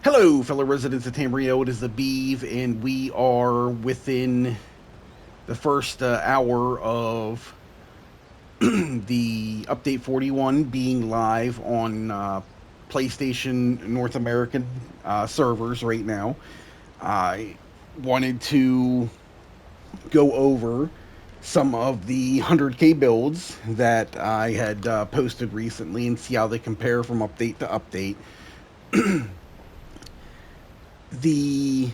Hello, fellow residents of Tamriel. It is the Beeve, and we are within the first hour of the update 41 being live on PlayStation North American servers right now. I wanted to go over some of the 100K builds that I had posted recently and see how they compare from update to update. The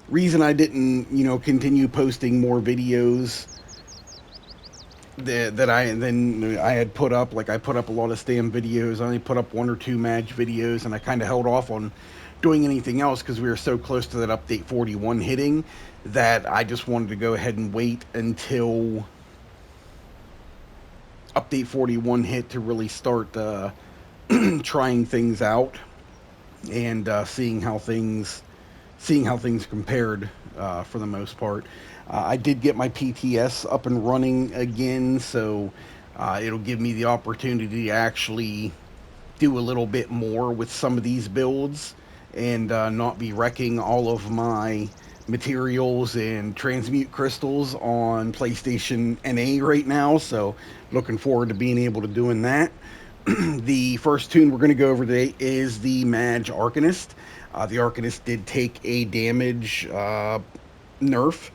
reason I didn't, continue posting more videos that I had put up, like I put up a lot of stam videos. I only put up one or two match videos, and I kind of held off on doing anything else because we were so close to that update 41 hitting that I just wanted to go ahead and wait until update 41 hit to really start trying things out and seeing how things compared for the most part. I did get my PTS up and running again, so it'll give me the opportunity to actually do a little bit more with some of these builds and not be wrecking all of my materials and transmute crystals on PlayStation NA right now. So looking forward to being able to doing that. The first tune we're going to go over today is the Mage Arcanist. The Arcanist did take a damage nerf.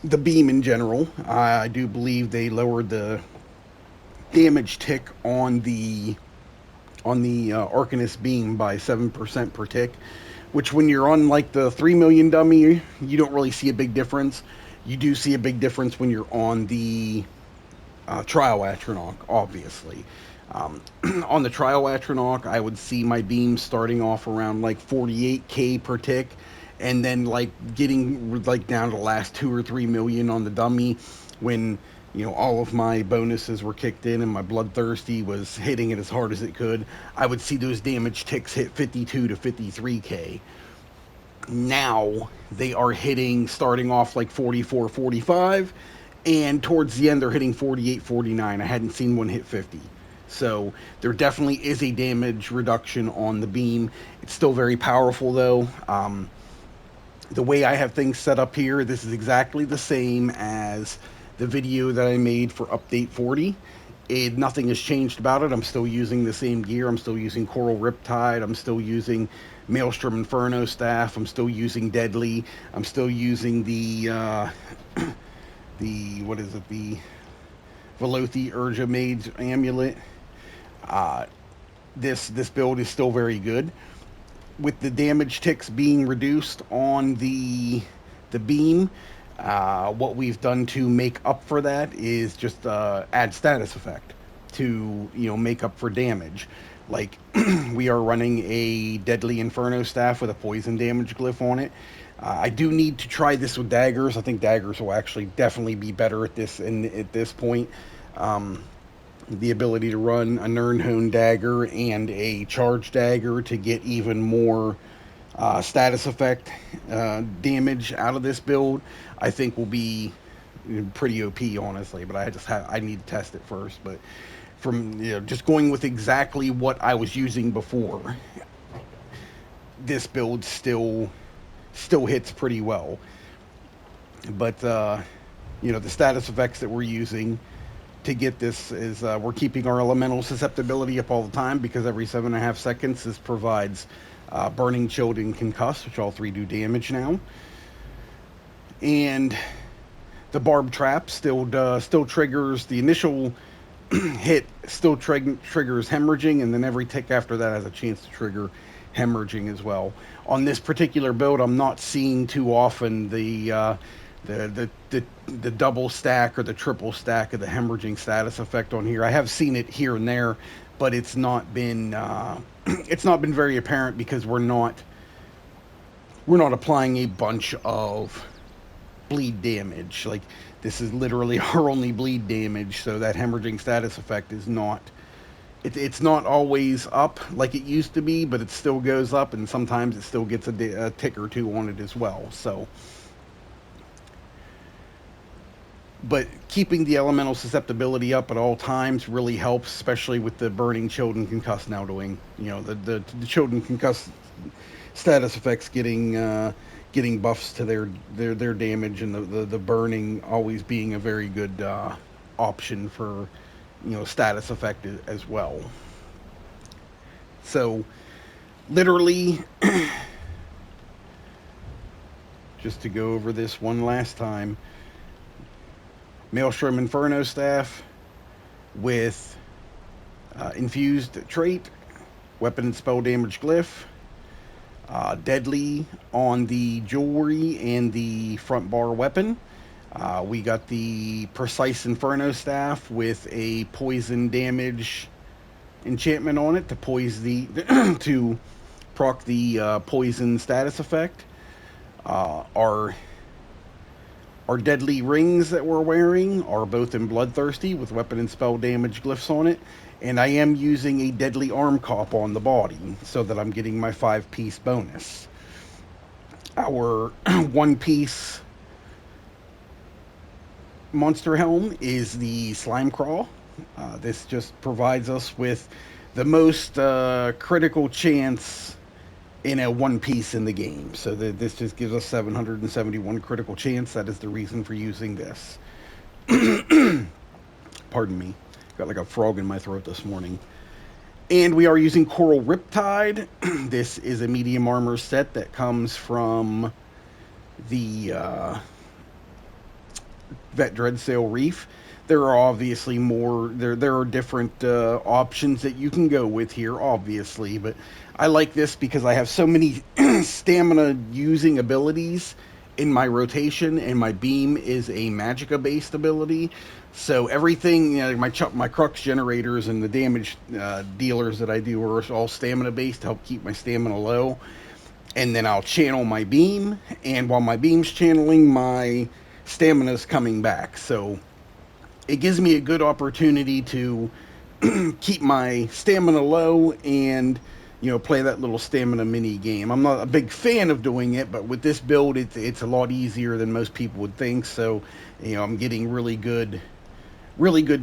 The beam in general, I do believe they lowered the damage tick on the Arcanist beam by 7% per tick, which when you're on like the 3 million dummy, you don't really see a big difference. You do see a big difference when you're on the trial Atronach, obviously. Um, on the trial Atronach, I would see my beam starting off around like 48k per tick, and then like getting like down to the last 2 or 3 million on the dummy when all of my bonuses were kicked in and my bloodthirsty was hitting it as hard as it could. I would see those damage ticks hit 52 to 53k. Now they are hitting starting off like 44, 45, and towards the end they're hitting 48, 49. I hadn't seen one hit 50. So there definitely is a damage reduction on the beam. It's still very powerful though. The way I have things set up here, this is exactly the same as the video that I made for update 40. Nothing has changed about it. I'm still using the same gear. I'm still using Coral Riptide. I'm still using Maelstrom Inferno Staff. I'm still using Deadly. I'm still using the what is it? The Velothi Urja Mage Amulet. Uh, this build is still very good. With the damage ticks being reduced on the beam, what we've done to make up for that is just add status effect to make up for damage. Like we are running a deadly inferno staff with a poison damage glyph on it. I do need to try this with daggers. I think daggers will actually definitely be better at this point. Um, the ability to run a Nirnhone dagger and a charge dagger to get even more status effect damage out of this build, I think will be pretty OP, honestly. But I need to test it first. But from just going with exactly what I was using before, this build still hits pretty well. But the status effects that we're using to get this is we're keeping our elemental susceptibility up all the time because every 7.5 seconds this provides burning, chilled, and concuss, which all three do damage now. And the barb trap still triggers the initial hit, still triggers hemorrhaging, and then every tick after that has a chance to trigger hemorrhaging as well. On this particular build, I'm not seeing too often the double stack or the triple stack of the hemorrhaging status effect on here. I have seen it here and there, but it's not been it's not been very apparent because we're not applying a bunch of bleed damage. Like this is literally our only bleed damage, so that hemorrhaging status effect is not. It's not always up like it used to be, but it still goes up, and sometimes it still gets a tick or two on it as well. So But keeping the elemental susceptibility up at all times really helps, especially with the burning, chilled, and concussed now doing. The chilled and concussed status effects getting buffs to their damage, and the burning always being a very good option for status effect as well. So literally, just to go over this one last time, Maelstrom Inferno Staff with infused trait, weapon and spell damage glyph, deadly on the jewelry and the front bar weapon. We got the precise Inferno Staff with a poison damage enchantment on it to poise the to proc the poison status effect. Uh, our our deadly rings that we're wearing are both in Bloodthirsty with weapon and spell damage glyphs on it. And I am using a deadly arm cop on the body so that I'm getting my 5-piece bonus. Our 1-piece monster helm is the Slime Crawl. This just provides us with the most critical chance in a 1-piece in the game. So this just gives us 771 critical chance. That is the reason for using this. Pardon me. Got like a frog in my throat this morning. And we are using Coral Riptide. This is a medium armor set that comes from the Vet Dreadsail Reef. There are obviously more. There are different options that you can go with here, obviously, but I like this because I have so many stamina using abilities in my rotation, and my beam is a Magicka based ability. So everything, my crux generators and the damage dealers that I do are all stamina based to help keep my stamina low. And then I'll channel my beam, and while my beam's channeling, my stamina's coming back. So it gives me a good opportunity to keep my stamina low and play that little stamina mini game. I'm not a big fan of doing it, but with this build, it's a lot easier than most people would think. So I'm getting really good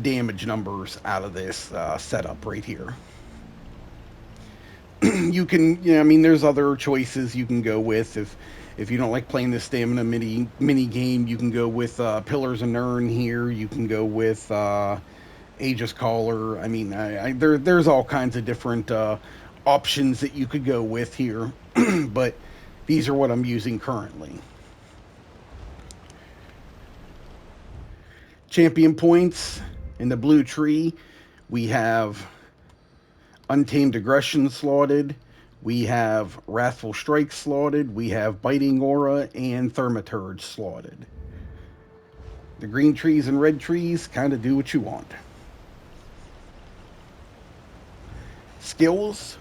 damage numbers out of this setup right here. You can, there's other choices you can go with if you don't like playing the stamina mini game. You can go with Pillars of Nirn here. You can go with Aegis Caller. There's all kinds of different options that you could go with here, but these are what I'm using currently. Champion points in the blue tree, we have Untamed Aggression slotted, we have Wrathful Strike slotted, we have Biting Aura and Thaumaturge slotted. The green trees and red trees kind of do what you want. Skills,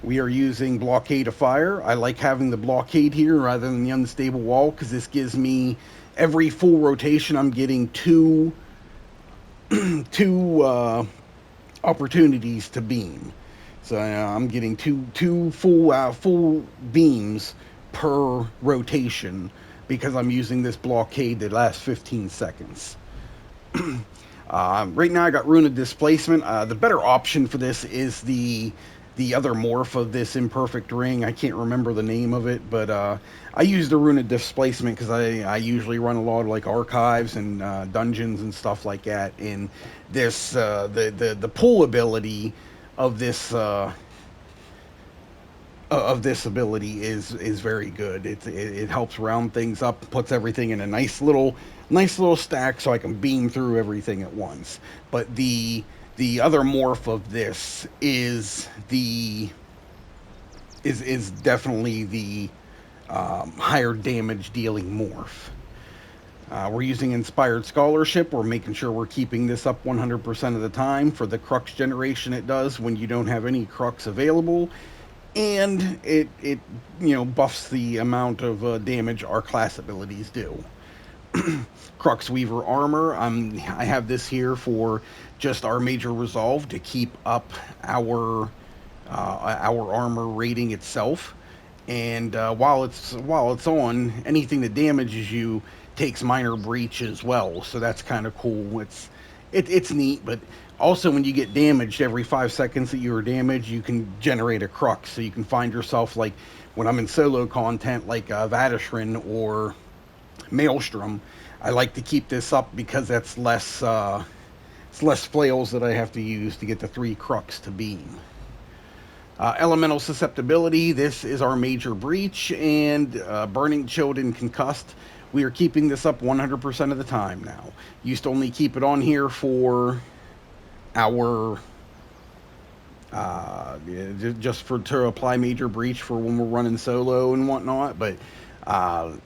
we are using Blockade of Fire. I like having the blockade here rather than the Unstable Wall because this gives me every full rotation I'm getting two opportunities to beam. So I'm getting two full beams per rotation because I'm using this blockade that lasts 15 seconds. Right now I got Rune of Displacement. The better option for this is the other morph of this imperfect ring. I can't remember the name of it, but I use the Rune of Displacement because I usually run a lot of like archives and dungeons and stuff like that. And this the pull ability of this ability is very good. It helps round things up, puts everything in a nice little stack, so I can beam through everything at once. But the other morph of this is definitely the higher damage dealing morph. We're using Inspired Scholarship. We're making sure we're keeping this up 100% of the time for the crux generation it does when you don't have any crux available. And it buffs the amount of damage our class abilities do. Crux Weaver Armor. I have this here for just our major resolve to keep up our armor rating itself. And while it's on, anything that damages you takes minor breach as well, so that's kind of cool. It's neat, but also when you get damaged, every 5 seconds that you are damaged, you can generate a crux, so you can find yourself like when I'm in solo content, like Vadishrin or Maelstrom. I like to keep this up because that's less it's less flails that I have to use to get the 3 crux to beam. Elemental susceptibility. This is our major breach and burning, chilled, and concussed. We are keeping this up 100% of the time now. Used to only keep it on here for our just for to apply major breach for when we're running solo and whatnot. But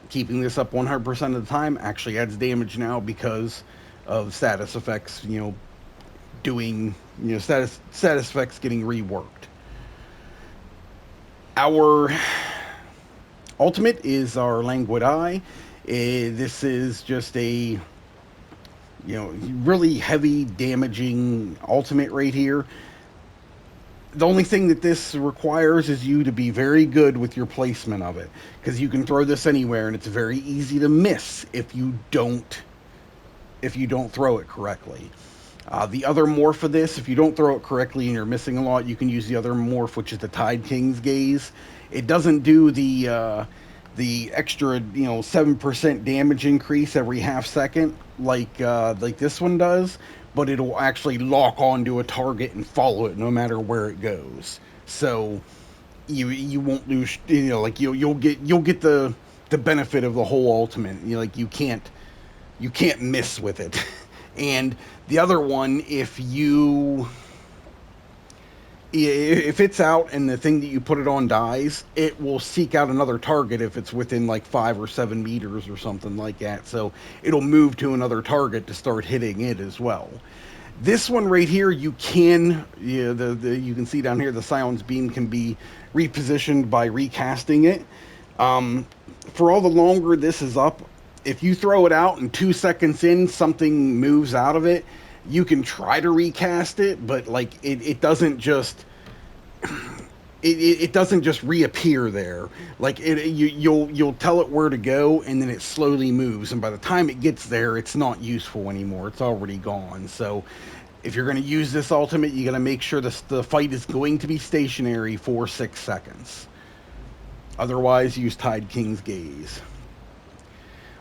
keeping this up 100% of the time actually adds damage now because of status effects. Doing status effects getting reworked. Our ultimate is our Languid Eye. This is just a really heavy damaging ultimate right here. The only thing that this requires is you to be very good with your placement of it, because you can throw this anywhere and it's very easy to miss if you don't throw it correctly. The other morph of this, if you don't throw it correctly and you're missing a lot, you can use the other morph, which is the Tide King's Gaze. It doesn't do the extra 7% damage increase every half second like this one does, but it'll actually lock onto a target and follow it no matter where it goes. So you won't lose. You'll get the benefit of the whole ultimate. You can't miss with it. And the other one, if it's out and the thing that you put it on dies, it will seek out another target if it's within like 5 or 7 meters or something like that. So it'll move to another target to start hitting it as well. This one right here, you can you can see down here the Silence Beam can be repositioned by recasting it. For all the longer this is up, if you throw it out and 2 seconds in something moves out of it, you can try to recast it, but like it doesn't just it doesn't just reappear there. Like you'll tell it where to go, and then it slowly moves, and by the time it gets there, it's not useful anymore. It's already gone. So if you're going to use this ultimate, you got to make sure the fight is going to be stationary for 6 seconds. Otherwise, use Tide King's Gaze.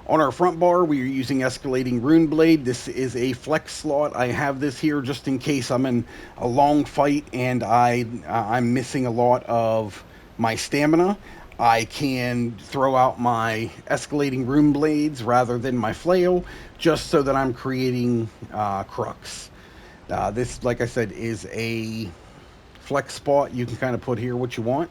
On our front bar, we are using Escalating Rune Blade. This is a flex slot. I have this here just in case I'm in a long fight and I'm missing a lot of my stamina. I can throw out my Escalating Rune Blades rather than my flail, just so that I'm creating crux. This, like I said, is a flex spot. You can kind of put here what you want.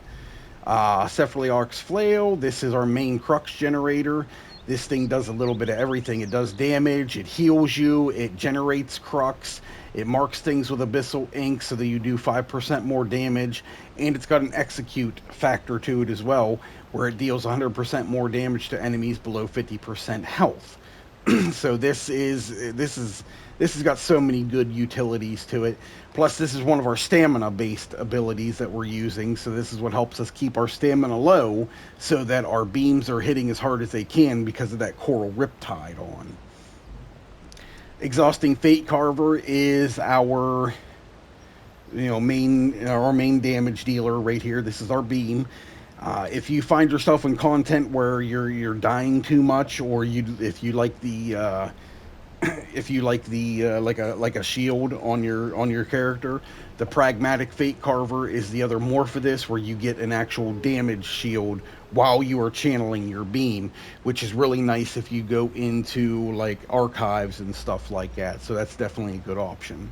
Cephaliarch's Flail. This is our main crux generator. This thing does a little bit of everything. It does damage, it heals you, it generates crux, it marks things with abyssal ink so that you do 5% more damage, and it's got an execute factor to it as well, where it deals 100% more damage to enemies below 50% health. So this has got so many good utilities to it. Plus, this is one of our stamina-based abilities that we're using, so this is what helps us keep our stamina low so that our beams are hitting as hard as they can because of that Coral Riptide on. Exhausting Fate Carver is our main damage dealer right here. This is our beam. If you find yourself in content where you're dying too much, or if you like the like a shield on your character, the Pragmatic Fate Carver is the other morph of this, where you get an actual damage shield while you are channeling your beam, which is really nice if you go into like archives and stuff like that. So that's definitely a good option.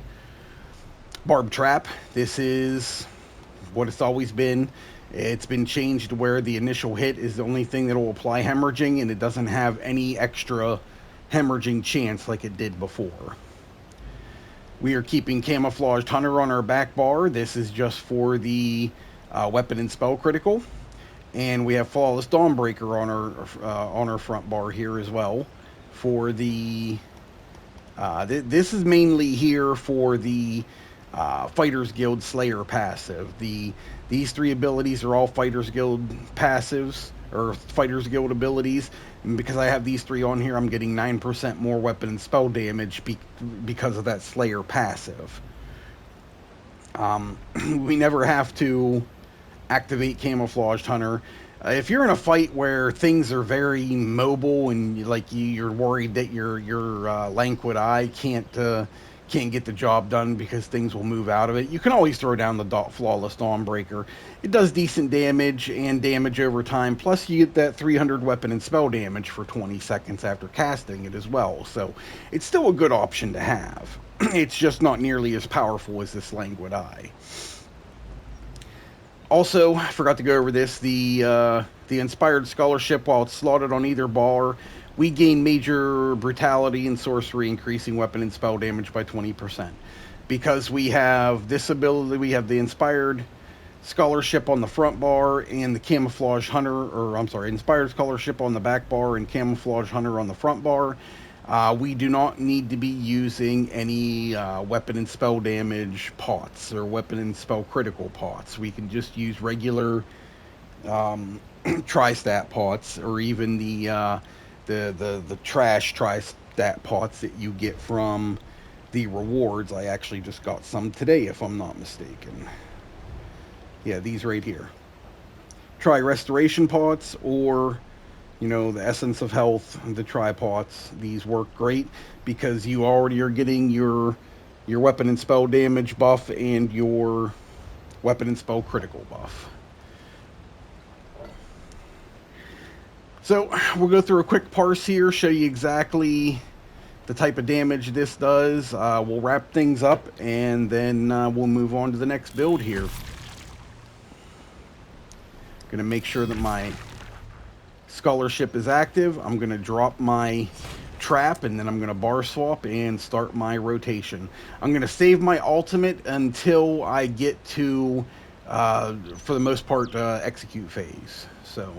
Barb Trap. This is what it's always been. It's been changed to where the initial hit is the only thing that will apply hemorrhaging, and it doesn't have any extra hemorrhaging chance like it did before. We are keeping Camouflaged Hunter on our back bar. This is just for the weapon and spell critical. And we have Flawless Dawnbreaker on our front bar here as well. For the this is mainly here for the Fighters Guild Slayer passive. These three abilities are all Fighters Guild passives or Fighters Guild abilities. And because I have these three on here, I'm getting 9% more weapon and spell damage because of that Slayer passive. We never have to activate Camouflaged Hunter. If you're in a fight where things are very mobile and like you're worried that your Lanquid Eye can't get the job done because things will move out of it, you can always throw down the Flawless Dawnbreaker. It does decent damage and damage over time. Plus, you get that 300 weapon and spell damage for 20 seconds after casting it as well. So it's still a good option to have. It's just not nearly as powerful as this Languid Eye. Also, I forgot to go over this. The Inspired Scholarship, while it's slotted on either bar, we gain major brutality and sorcery, increasing weapon and spell damage by 20%. Because we have this ability, we have the Inspired Scholarship on the front bar and the Camouflage Hunter, or I'm sorry, Inspired Scholarship on the back bar and Camouflage Hunter on the front bar. We do not need to be using any weapon and spell damage pots or weapon and spell critical pots. We can just use regular tri-stat pots, or even the trash tri-stat pots that you get from the rewards. I actually just got some today, if I'm not mistaken. Yeah, these right here. Try restoration pots, or the Essence of Health, the tripods. These work great because you already are getting your weapon and spell damage buff and your weapon and spell critical buff. So we'll go through a quick parse here, show you exactly the type of damage this does. We'll wrap things up, and then we'll move on to the next build here. Gonna make sure that my Scholarship is active. I'm going to drop my trap, and then I'm going to bar swap and start my rotation. I'm going to save my ultimate until I get to, for the most part, execute phase. So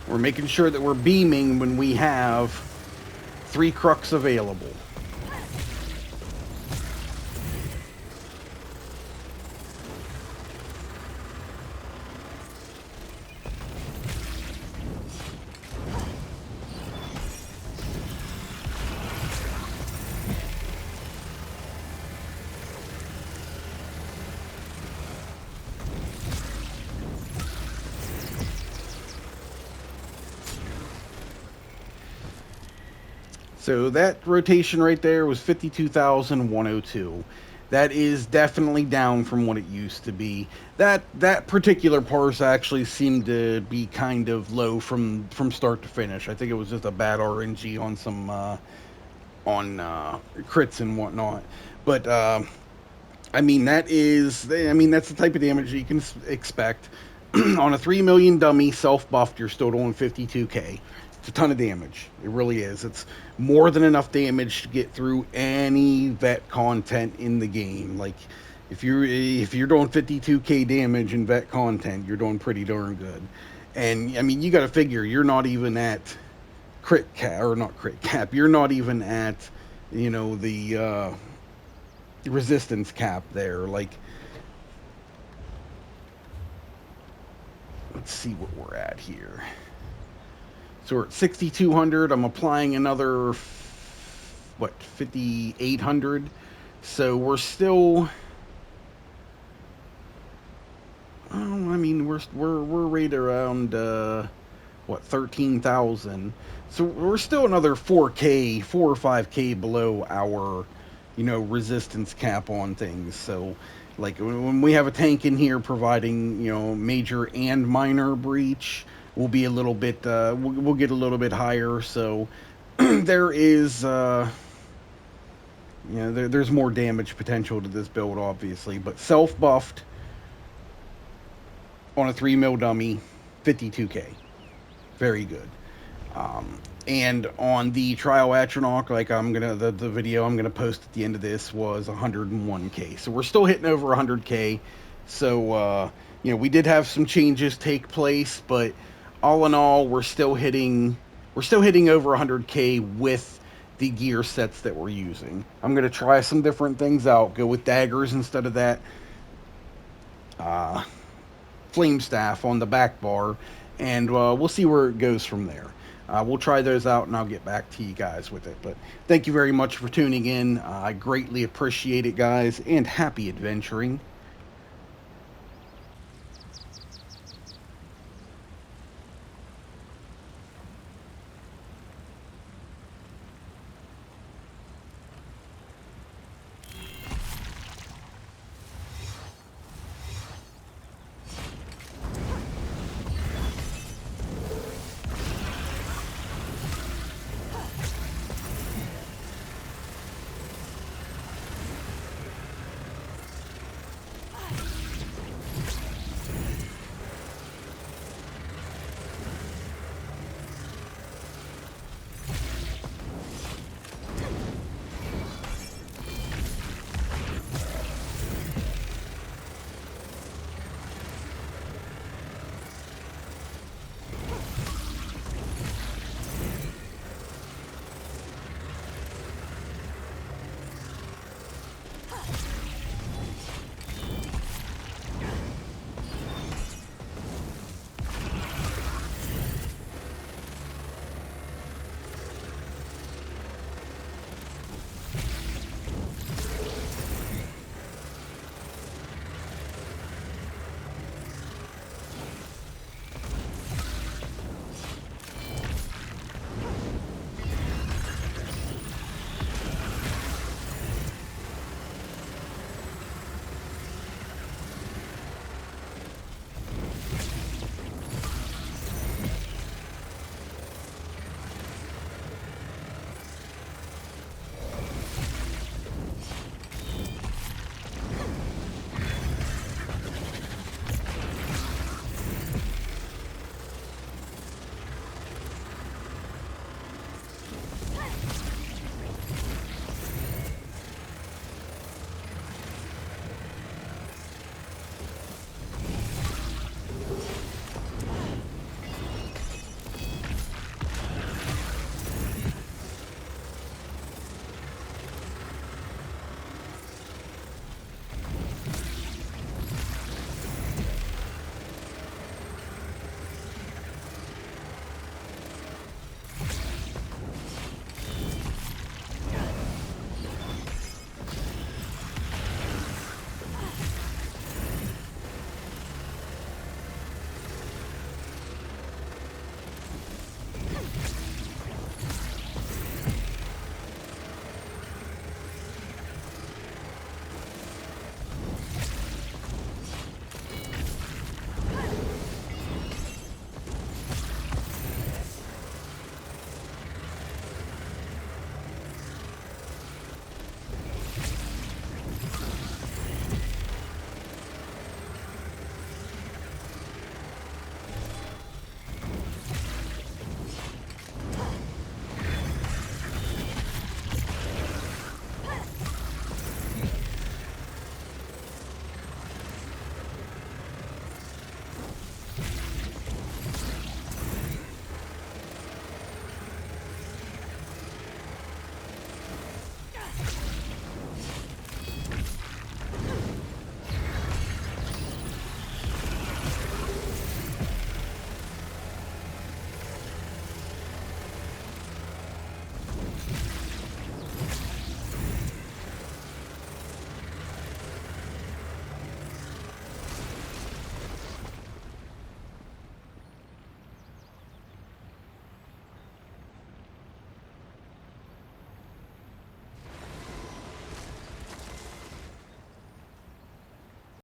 we're making sure that we're beaming when we have 3 Crux available. So that rotation right there was 52,102. That is definitely down from what it used to be. That particular parse actually seemed to be kind of low from start to finish. I think it was just a bad RNG on some crits and whatnot. But I mean that's the type of damage you can expect on a 3 million dummy self buffed. You're still doing 52k. It's a ton of damage. It really is. It's more than enough damage to get through any vet content in the game. Like if you're doing 52k damage in vet content, you're doing pretty darn good. And I mean, you got to figure you're not even at crit cap, or not crit cap. You're not even at the resistance cap there. Like, let's see what we're at here. So we're at 6,200. I'm applying another, 5,800. So we're still, we're right around, 13,000. So we're still another 4 or 5K below our, resistance cap on things. So, like, when we have a tank in here providing, major and minor breach, we'll be a little bit, we'll get a little bit higher. So there is You know, there's more damage potential to this build, obviously, but self-buffed on a 3 mil dummy, 52k. Very good. And on the trial Atronach, like I'm gonna the video I'm gonna post at the end of this was 101k. So we're still hitting over 100k. So you know, we did have some changes take place, but all in all, we're still hitting over 100k with the gear sets that we're using. I'm gonna try some different things out. Go with daggers instead of that uh, flame staff on the back bar, and we'll see where it goes from there. We'll try those out, and I'll get back to you guys with it. But thank you very much for tuning in. I greatly appreciate it, guys, and happy adventuring.